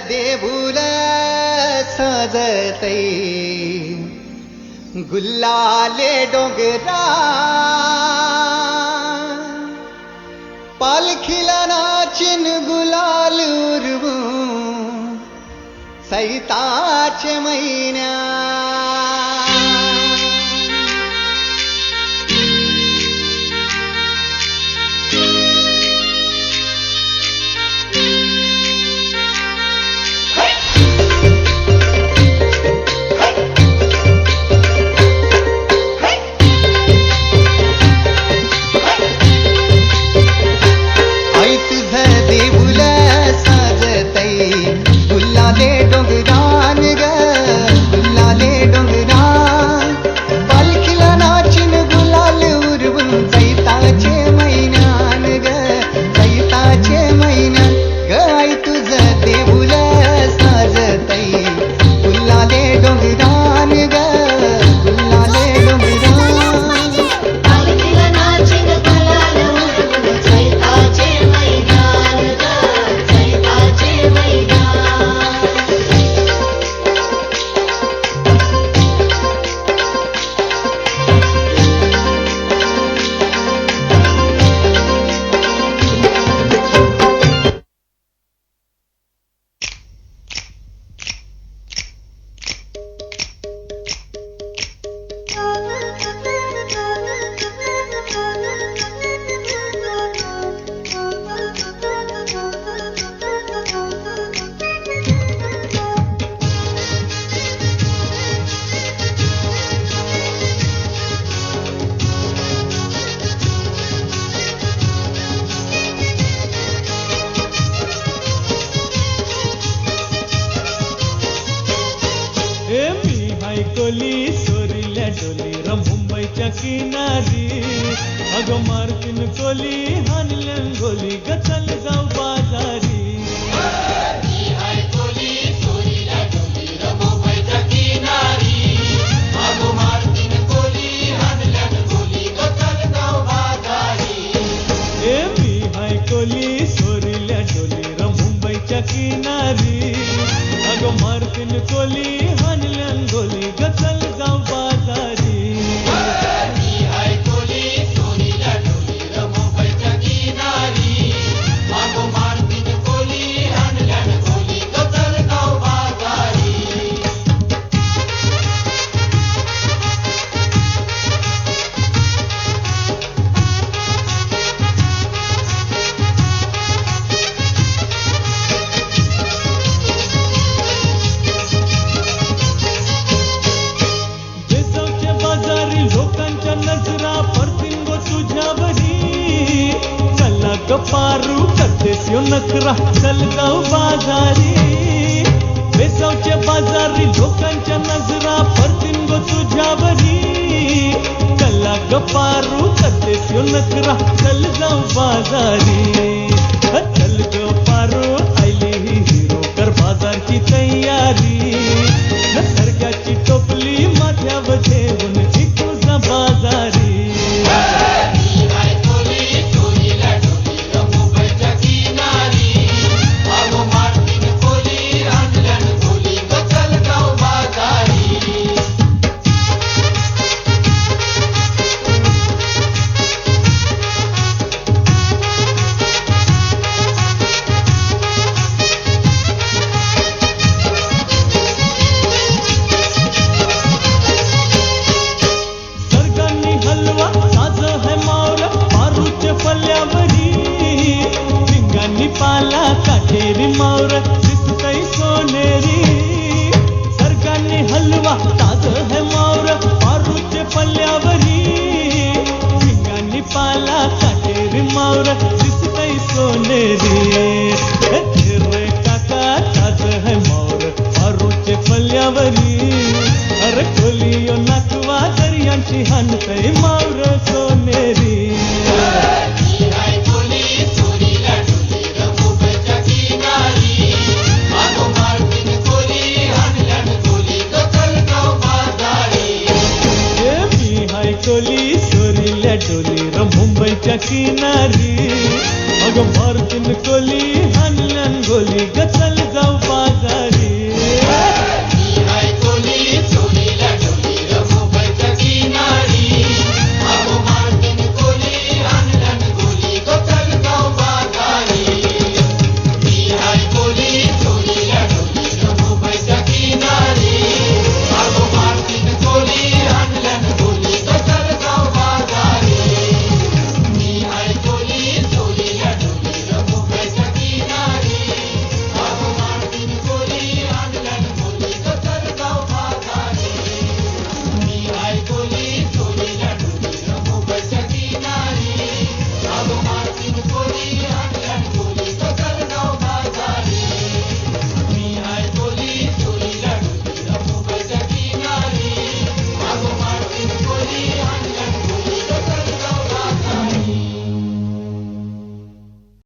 देऊळ सजतै गुल्लाले डोंगरा पालखीला नाचिन गुलाल उरवू सैताचे महिन्या कोली सोरील्या डोली मुंबईच्या किनारी अगं मारतीन कोली हानल्या गोली गचल जाऊ बाजारी कोली सोरील्या डोली मुंबईच्या किनारी अगं मारतीन कोली हानल्या गोली गचल जाऊ बाजारी पारू करतेस यो नखरा चल जाऊ बाजारी बेसावच्या बाजारी लोकांच्या नजरा परतीन गो तुझ्यावरी चला ग पारू करतेस यो नखरा चल जाऊ बाजारी चल ग पारू आयली ही हिरो कर बाजारची तयारी सरक्याची टोपली माथ्यावर ठेवून चिकू जा बाजारी पाला काठेरी मावर दिसतई सोनेरी सरकारने हलवा ताज है मावर पारूचे पल्ल्यावरी भिंगांनी पाला काठेरी मावर दिसतई सोनेरी रे काका ताज है मावर पारूचे पल्ल्यावरी अरे खोलियो नाकवा दर्यांची हानतई मावर सोनेरी कोली सोरील्या डोली मुंबईच्या किनारी अगं मारतीन कोली